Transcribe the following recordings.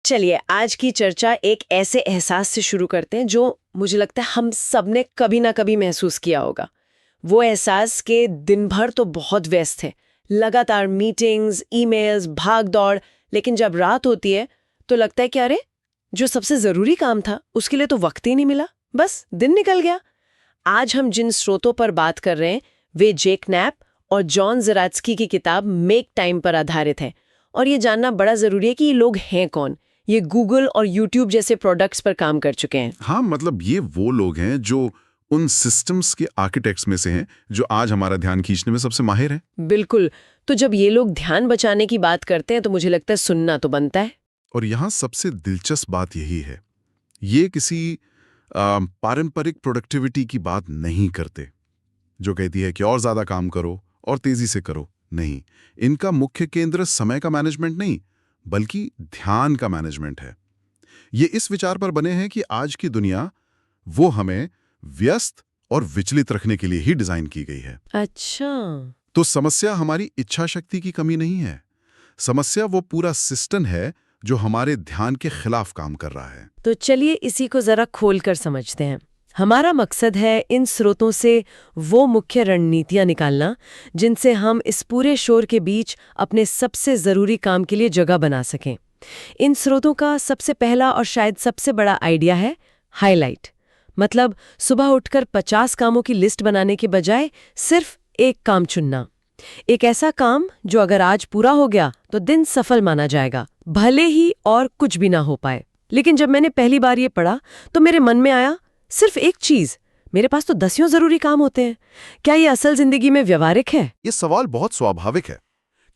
चलिए आज की चर्चा एक ऐसे एहसास से शुरू करते हैं जो मुझे लगता है हम सब ने कभी ना कभी महसूस किया होगा। वो एहसास के दिन भर तो बहुत व्यस्त है, लगातार मीटिंग्स, ईमेल्स, भाग दौड़, लेकिन जब रात होती है तो लगता है कि अरे जो सबसे जरूरी काम था उसके लिए तो वक्त ही नहीं मिला, बस दिन निकल गया। आज हम जिन स्रोतों पर बात कर रहे हैं वे जेक नैप और जॉन ज़रात्स्की की किताब मेक टाइम पर आधारित हैं। और ये जानना बड़ा जरूरी है कि ये लोग हैं कौन। ये गूगल और यूट्यूब जैसे प्रोडक्ट्स पर काम कर चुके हैं। हाँ, मतलब ये वो लोग हैं जो उन सिस्टम्स के आर्किटेक्ट्स में से हैं जो आज हमारा ध्यान खींचने में सबसे माहिर हैं। बिल्कुल। तो जब ये लोग ध्यान बचाने की बात करते हैं तो मुझे लगता है सुनना तो बनता है। और यहाँ सबसे दिलचस्प बात यही है, ये किसी पारंपरिक प्रोडक्टिविटी की बात नहीं करते जो कहती है कि और ज्यादा काम करो और तेजी से करो। नहीं, इनका मुख्य केंद्र समय का मैनेजमेंट नहीं बल्कि ध्यान का मैनेजमेंट है। ये इस विचार पर बने हैं कि आज की दुनिया वो हमें व्यस्त और विचलित रखने के लिए ही डिजाइन की गई है। अच्छा। तो समस्या हमारी इच्छा शक्ति की कमी नहीं है, समस्या वो पूरा सिस्टम है जो हमारे ध्यान के खिलाफ काम कर रहा है। तो चलिए इसी को जरा खोल कर समझते हैं। हमारा मकसद है इन स्रोतों से वो मुख्य रणनीतियां निकालना जिनसे हम इस पूरे शोर के बीच अपने सबसे जरूरी काम के लिए जगह बना सकें। इन स्रोतों का सबसे पहला और शायद सबसे बड़ा आइडिया है हाईलाइट। मतलब सुबह उठकर 50 कामों की लिस्ट बनाने के बजाय सिर्फ एक काम चुनना। एक ऐसा काम जो अगर आज पूरा हो गया तो दिन सफल माना जाएगा, भले ही और कुछ भी ना हो पाए। लेकिन जब मैंने पहली बार ये पढ़ा तो मेरे मन में आया, सिर्फ एक चीज, मेरे पास तो दसियों जरूरी काम होते हैं। क्या ये असल जिंदगी में व्यवहारिक है? ये सवाल बहुत स्वाभाविक है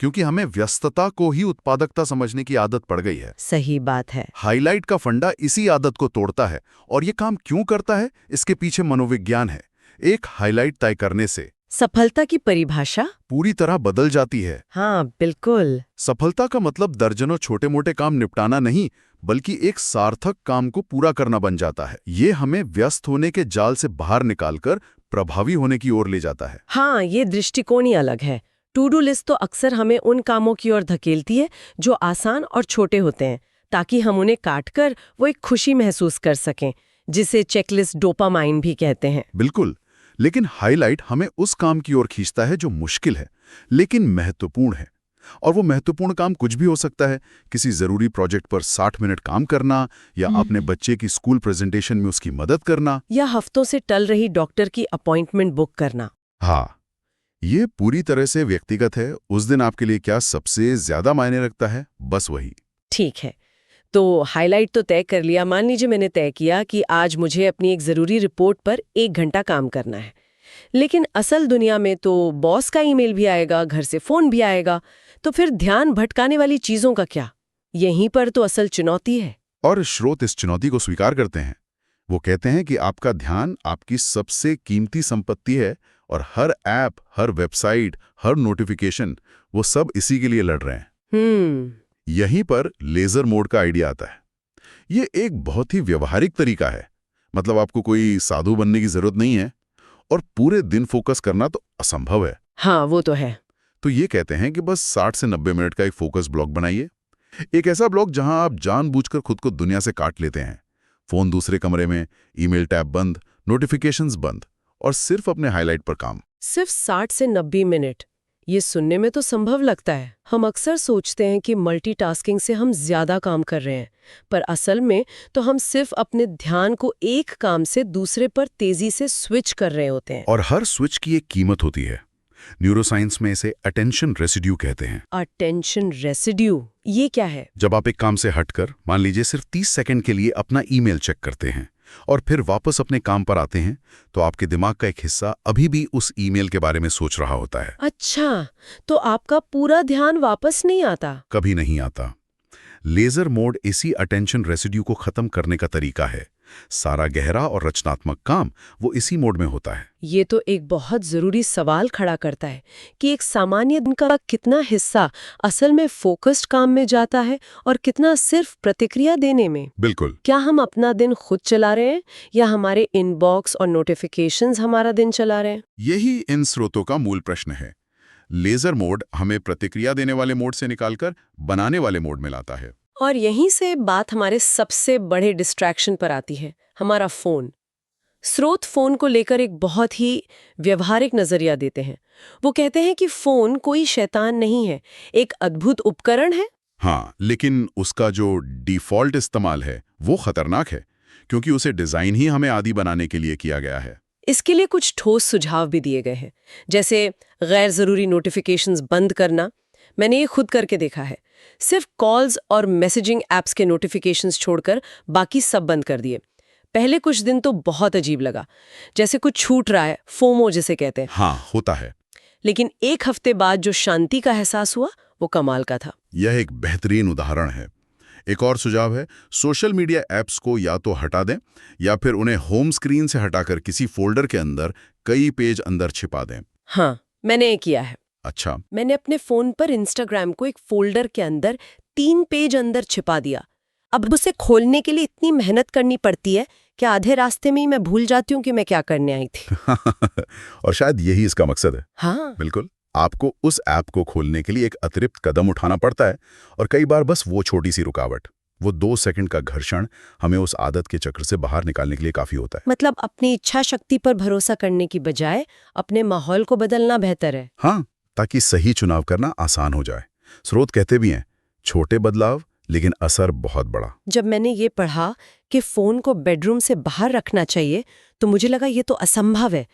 क्योंकि हमें व्यस्तता को ही उत्पादकता समझने की आदत पड़ गई है। सही बात है। हाईलाइट का फंडा इसी आदत को तोड़ता है। और ये काम क्यों करता है, इसके पीछे मनोविज्ञान है। एक हाईलाइट तय करने से सफलता की परिभाषा पूरी तरह बदल जाती है। हाँ बिल्कुल। सफलता का मतलब दर्जनों छोटे मोटे काम निपटाना नहीं बल्कि एक सार्थक काम को पूरा करना बन जाता है। ये हमें व्यस्त होने के जाल से बाहर निकालकर प्रभावी होने की ओर ले जाता है। हाँ, ये दृष्टिकोण ही अलग है। टू डू लिस्ट तो अक्सर हमें उन कामों की ओर धकेलती है जो आसान और छोटे होते हैं, ताकि हम उन्हें काटकर वो एक खुशी महसूस कर सकें, जिसे चेकलिस्ट डोपामाइन भी कहते हैं। बिल्कुल, लेकिन हाईलाइट हमें उस काम की ओर खींचता है जो मुश्किल है लेकिन महत्वपूर्ण है। और वो महत्वपूर्ण काम कुछ भी हो सकता है। किसी जरूरी प्रोजेक्ट पर 60 मिनट काम करना, या अपने बच्चे की स्कूल प्रेजेंटेशन में उसकी मदद करना, या हफ्तों से टल रही डॉक्टर की अपॉइंटमेंट बुक करना। हाँ, ये पूरी तरह से व्यक्तिगत है। उस दिन आपके लिए क्या सबसे ज्यादा मायने रखता है, बस वही। ठीक है, तो हाईलाइट तो तय कर लिया। मान लीजिए मैंने तय किया कि आज मुझे अपनी एक जरूरी रिपोर्ट पर 1 घंटा काम करना है। लेकिन असल दुनिया में तो बॉस का ईमेल भी आएगा, घर से फोन भी आएगा, तो फिर ध्यान भटकाने वाली चीजों का क्या? यहीं पर तो असल चुनौती है। और स्रोत इस चुनौती को स्वीकार करते हैं। वो कहते हैं कि आपका ध्यान आपकी सबसे कीमती संपत्ति है और हर ऐप, हर वेबसाइट, हर नोटिफिकेशन, वो सब इसी के लिए लड़ रहे हैं। यहीं पर लेजर मोड का आइडिया आता है। ये एक बहुत ही व्यवहारिक तरीका है। मतलब आपको कोई साधु बनने की जरूरत नहीं है और पूरे दिन फोकस करना तो असंभव है। हाँ, वो तो है। तो ये कहते हैं कि बस 60 से 90 मिनट का एक फोकस ब्लॉक बनाइए। एक ऐसा ब्लॉक जहां आप जानबूझकर खुद को दुनिया से काट लेते हैं। फोन दूसरे कमरे में, ईमेल टैब बंद, नोटिफिकेशंस बंद, और सिर्फ अपने हाईलाइट पर काम। सिर्फ 60 से 90 मिनट, ये सुनने में तो संभव लगता है। हम अक्सर सोचते हैं कि मल्टीटास्किंग से हम ज्यादा काम कर रहे हैं, पर असल में तो हम सिर्फ अपने ध्यान को एक काम से दूसरे पर तेजी से स्विच कर रहे होते हैं। और हर स्विच की एक कीमत होती है। न्यूरोसाइंस में इसे अटेंशन रेसिड्यू कहते हैं। अटेंशन रेसिड्यू, ये क्या है? जब आप एक काम से हटकर, मान लीजिए सिर्फ 30 सेकंड के लिए अपना ईमेल चेक करते हैं और फिर वापस अपने काम पर आते हैं, तो आपके दिमाग का एक हिस्सा अभी भी उस ईमेल के बारे में सोच रहा होता है। अच्छा, तो आपका पूरा ध्यान वापस नहीं आता? कभी नहीं आता। लेजर मोड इसी अटेंशन रेसिड्यू को खत्म करने का तरीका है। सारा गहरा और रचनात्मक काम वो इसी मोड में होता है। ये तो एक बहुत जरूरी सवाल खड़ा करता है कि एक सामान्य दिन का कितना हिस्सा असल में फोकस्ड काम में जाता है और कितना सिर्फ प्रतिक्रिया देने में। बिल्कुल। क्या हम अपना दिन खुद चला रहे हैं या हमारे इनबॉक्स और नोटिफिकेशंस हमारा दिन चला रहे हैं? यही इन स्रोतों का मूल प्रश्न है। लेजर मोड हमें प्रतिक्रिया देने वाले मोड से निकालकर बनाने वाले मोड में लाता है। और यहीं से बात हमारे सबसे बड़े डिस्ट्रैक्शन पर आती है, हमारा फोन। स्रोत फोन को लेकर एक बहुत ही व्यवहारिक नजरिया देते हैं। वो कहते हैं कि फोन कोई शैतान नहीं है, एक अद्भुत उपकरण है। हाँ, लेकिन उसका जो डिफ़ॉल्ट इस्तेमाल है वो खतरनाक है, क्योंकि उसे डिज़ाइन ही हमें आदी बनाने के लिए किया गया है। इसके लिए कुछ ठोस सुझाव भी दिए गए हैं, जैसे गैर जरूरी नोटिफिकेशंस बंद करना। मैंने ये खुद करके देखा है। सिर्फ कॉल्स और मैसेजिंग ऐप्स के नोटिफिकेशंस छोड़कर बाकी सब बंद कर दिए। पहले कुछ दिन तो बहुत अजीब लगा, जैसे कुछ छूट रहा है, फोमो जिसे कहते हैं। हाँ, होता है। लेकिन एक हफ्ते बाद जो शांति का एहसास हुआ वो कमाल का था। यह एक बेहतरीन उदाहरण है। एक और सुझाव है, सोशल मीडिया ऐप्स को या तो हटा दें या फिर उन्हें होम स्क्रीन से हटाकर किसी फोल्डर के अंदर कई पेज अंदर छिपा दें। हाँ, मैंने ये किया है। अच्छा। मैंने अपने फोन पर इंस्टाग्राम को एक फोल्डर के अंदर 3 पेज अंदर छिपा दिया। अब उसे खोलने के लिए इतनी मेहनत करनी पड़ती है कि आधे रास्ते में ही मैं भूल जाती हूँ कि मैं क्या करने आई थी। और शायद यही इसका मकसद है। हाँ, बिल्कुल, आपको उस ऐप को खोलने के लिए एक अतिरिक्त कदम उठाना पड़ता है, और कई बार बस वो छोटी सी रुकावट, वो 2 सेकंड का घर्षण हमें उस आदत के चक्र से बाहर निकालने के लिए काफी होता है। मतलब अपनी इच्छा शक्ति पर भरोसा करने की बजाय अपने माहौल को बदलना बेहतर है। हाँ, ताकि सही चुनाव करना आसान हो जाए। स्रोत कहते भी हैं, छोटे बदलाव लेकिन असर बहुत बड़ा। जब मैंने ये पढ़ा कि फोन को बेडरूम से बाहर रखना चाहिए तो मुझे लगा ये तो असंभव है।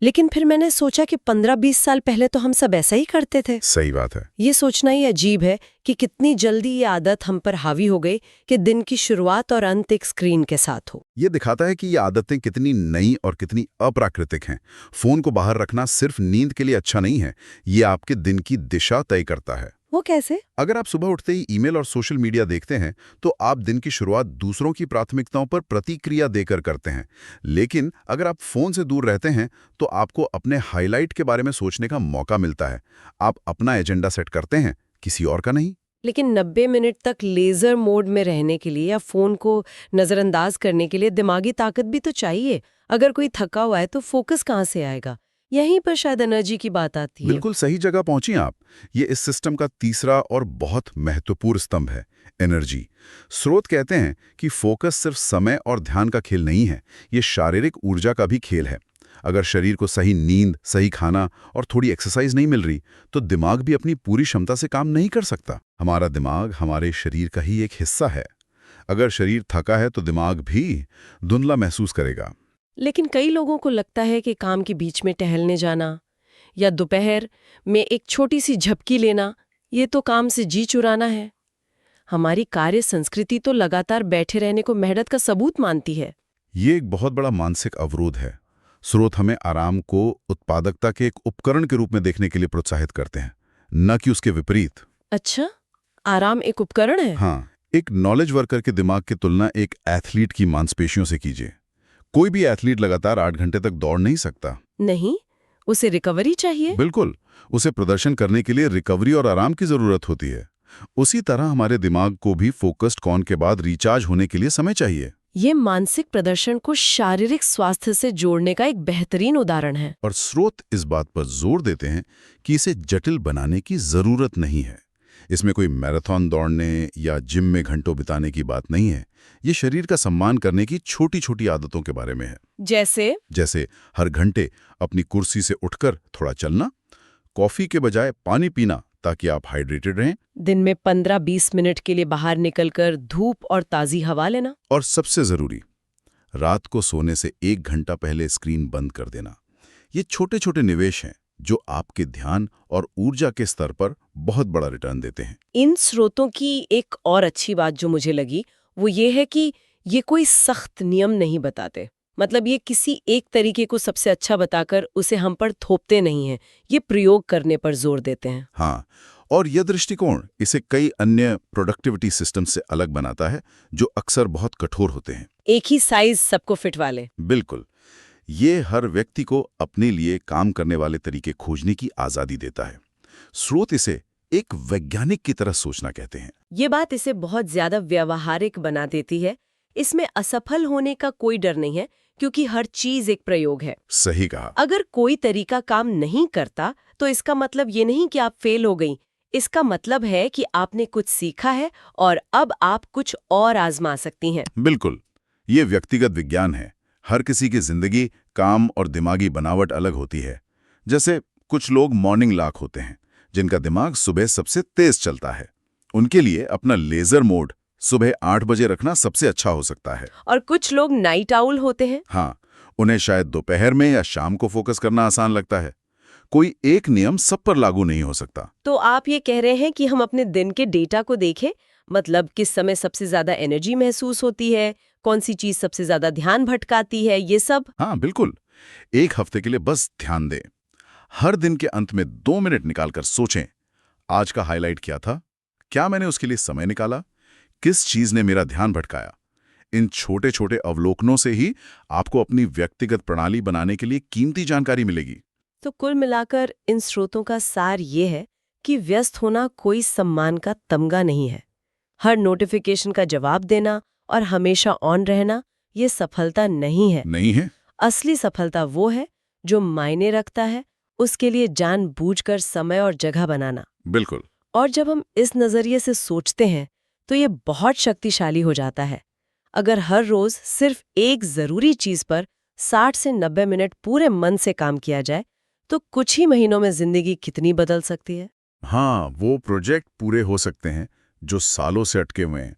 लेकिन फिर मैंने सोचा कि 15-20 साल पहले तो हम सब ऐसा ही करते थे। सही बात है। ये सोचना ही अजीब है कि कितनी जल्दी ये आदत हम पर हावी हो गई कि दिन की शुरुआत और अंत एक स्क्रीन के साथ हो। ये दिखाता है कि ये आदतें कितनी नई और कितनी अप्राकृतिक हैं। फोन को बाहर रखना सिर्फ नींद के लिए अच्छा नहीं है, ये आपके दिन की दिशा तय करता है। वो कैसे? अगर आप सुबह उठते ही ईमेल और सोशल मीडिया देखते हैं तो आप दिन की शुरुआत दूसरों की प्राथमिकताओं पर प्रतिक्रिया देकर करते हैं। लेकिन अगर आप फोन से दूर रहते हैं तो आपको अपने हाईलाइट के बारे में सोचने का मौका मिलता है। आप अपना एजेंडा सेट करते हैं, किसी और का नहीं। लेकिन 90 मिनट तक लेजर मोड में रहने के लिए या फोन को नजरअंदाज करने के लिए दिमागी ताकत भी तो चाहिए। अगर कोई थका हुआ है तो फोकस कहाँ से आएगा? यहीं पर शायद एनर्जी की बात आती है। बिल्कुल सही जगह पहुंची आप। ये इस सिस्टम का तीसरा और बहुत महत्वपूर्ण स्तंभ है, एनर्जी। स्रोत कहते हैं कि फोकस सिर्फ समय और ध्यान का खेल नहीं है, ये शारीरिक ऊर्जा का भी खेल है। अगर शरीर को सही नींद, सही खाना और थोड़ी एक्सरसाइज नहीं मिल रही तो दिमाग भी अपनी पूरी क्षमता से काम नहीं कर सकता। हमारा दिमाग हमारे शरीर का ही एक हिस्सा है। अगर शरीर थका है तो दिमाग भी धुंधला महसूस करेगा। लेकिन कई लोगों को लगता है कि काम के बीच में टहलने जाना या दोपहर में एक छोटी सी झपकी लेना, ये तो काम से जी चुराना है। हमारी कार्य संस्कृति तो लगातार बैठे रहने को मेहनत का सबूत मानती है। ये एक बहुत बड़ा मानसिक अवरोध है। स्रोत हमें आराम को उत्पादकता के एक उपकरण के रूप में देखने के लिए प्रोत्साहित करते हैं, न कि उसके विपरीत। अच्छा, आराम एक उपकरण है? हाँ, एक नॉलेज वर्कर के दिमाग की तुलना एक एथलीट की मांसपेशियों से कीजिए। कोई भी एथलीट लगातार 8 घंटे तक दौड़ नहीं सकता। नहीं, उसे रिकवरी चाहिए। बिल्कुल, उसे प्रदर्शन करने के लिए रिकवरी और आराम की जरूरत होती है। उसी तरह हमारे दिमाग को भी फोकस्ड कॉन के बाद रिचार्ज होने के लिए समय चाहिए। ये मानसिक प्रदर्शन को शारीरिक स्वास्थ्य से जोड़ने का एक बेहतरीन उदाहरण है। और स्रोत इस बात पर जोर देते हैं कि इसे जटिल बनाने की जरूरत नहीं है। इसमें कोई मैराथन दौड़ने या जिम में घंटों बिताने की बात नहीं है। ये शरीर का सम्मान करने की छोटी छोटी आदतों के बारे में है। जैसे हर घंटे अपनी कुर्सी से उठकर थोड़ा चलना, कॉफी के बजाय पानी पीना ताकि आप हाइड्रेटेड रहें, दिन में 15-20 मिनट के लिए बाहर निकलकर धूप और ताजी हवा लेना, और सबसे जरूरी, रात को सोने से 1 घंटा पहले स्क्रीन बंद कर देना। ये छोटे छोटे निवेश हैं जो आपके ध्यान और ऊर्जा के स्तर पर बहुत बड़ा रिटर्न देते हैं। इन स्रोतों की एक और अच्छी बात जो मुझे लगी वो ये है कि ये कोई सख्त नियम नहीं बताते। मतलब ये किसी एक तरीके को सबसे अच्छा बताकर उसे हम पर थोपते नहीं हैं, ये प्रयोग करने पर जोर देते हैं। हाँ, और यह दृष्टिकोण इसे कई अन्य प्रोडक्टिविटी सिस्टम से अलग बनाता है जो अक्सर बहुत कठोर होते हैं। एक ही साइज सबको फिट वाले। बिल्कुल, ये हर व्यक्ति को अपने लिए काम करने वाले तरीके खोजने की आज़ादी देता है। स्रोत इसे एक वैज्ञानिक की तरह सोचना कहते हैं। ये बात इसे बहुत ज्यादा व्यावहारिक बना देती है। इसमें असफल होने का कोई डर नहीं है क्योंकि हर चीज एक प्रयोग है। सही कहा। अगर कोई तरीका काम नहीं करता तो इसका मतलब ये नहीं कि आप फेल हो गई। इसका मतलब है कि आपने कुछ सीखा है और अब आप कुछ और आजमा सकती हैं। बिल्कुल, ये व्यक्तिगत विज्ञान है। हर किसी की जिंदगी, काम और दिमागी बनावट अलग होती है। जैसे कुछ लोग मॉर्निंग लार्क होते हैं, जिनका दिमाग सुबह सबसे तेज चलता है। उनके लिए अपना लेजर मोड सुबह 8 बजे रखना सबसे अच्छा हो सकता है। और कुछ लोग नाइट आउल होते हैं। हाँ, उन्हें शायद दोपहर में या शाम को फोकस करना आसान लगता है। कोई एक नियम सब पर लागू नहीं हो सकता। तो आप ये कह रहे हैं कि हम अपने दिन के डेटा को देखें, मतलब किस समय सबसे ज्यादा एनर्जी महसूस होती है, कौन सी चीज सबसे ज्यादा ध्यान भटकाती है, ये सब। हाँ, बिल्कुल। एक हफ्ते के लिए बस ध्यान दें। हर दिन के अंत में 2 मिनट निकालकर सोचें, आज का हाइलाइट क्या था? क्या मैंने उसके लिए समय निकाला? किस चीज ने मेरा ध्यान भटकाया? इन छोटे छोटे अवलोकनों से ही आपको अपनी व्यक्तिगत प्रणाली बनाने के लिए कीमती जानकारी मिलेगी। तो कुल मिलाकर इन स्रोतों का सार ये है कि व्यस्त होना कोई सम्मान का तमगा नहीं है। हर नोटिफिकेशन का जवाब देना और हमेशा ऑन रहना ये सफलता नहीं है। नहीं है? असली सफलता वो है जो मायने रखता है, उसके लिए जानबूझकर समय और जगह बनाना। बिल्कुल। और जब हम इस नजरिए से सोचते हैं तो ये बहुत शक्तिशाली हो जाता है। अगर हर रोज सिर्फ एक जरूरी चीज पर 60 से 90 मिनट पूरे मन से काम किया जाए तो कुछ ही महीनों में जिंदगी कितनी बदल सकती है। हाँ, वो प्रोजेक्ट पूरे हो सकते हैं जो सालों से अटके हुए हैं।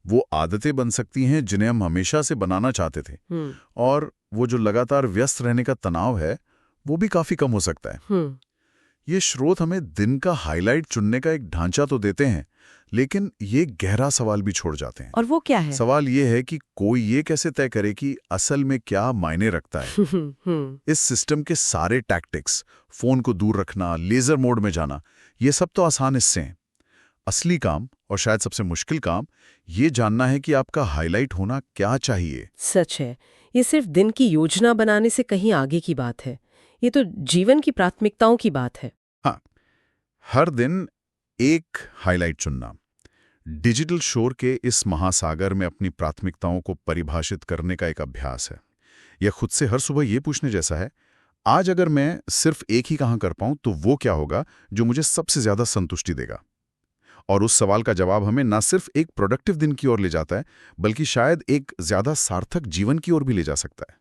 वो आदतें बन सकती हैं जिन्हें हम हमेशा से बनाना चाहते थे। और वो जो लगातार व्यस्त रहने का तनाव है, वो भी काफी कम हो सकता है। ये स्रोत हमें दिन का हाइलाइट चुनने का एक ढांचा तो देते हैं, लेकिन ये गहरा सवाल भी छोड़ जाते हैं। और वो क्या है? सवाल ये है कि कोई ये कैसे तय करे कि असल में क्या मायने रखता है। इस सिस्टम के सारे टैक्टिक्स, फोन को दूर रखना, लेजर मोड में जाना, ये सब तो आसान हिस्से हैं। असली काम, और शायद सबसे मुश्किल काम, ये जानना है कि आपका हाइलाइट होना क्या चाहिए। सच है, ये सिर्फ दिन की योजना बनाने से कहीं आगे की बात है। ये तो जीवन की प्राथमिकताओं की बात है। हाँ, हर दिन एक हाइलाइट चुनना। डिजिटल शोर के इस महासागर में अपनी प्राथमिकताओं को परिभाषित करने का एक अभ्यास है। यह खुद से हर सुबह ये पूछने जैसा है, आज अगर मैं सिर्फ एक ही काम कर पाऊं तो वो क्या होगा जो मुझे सबसे ज्यादा संतुष्टि देगा। और उस सवाल का जवाब हमें न सिर्फ एक प्रोडक्टिव दिन की ओर ले जाता है, बल्कि शायद एक ज्यादा सार्थक जीवन की ओर भी ले जा सकता है।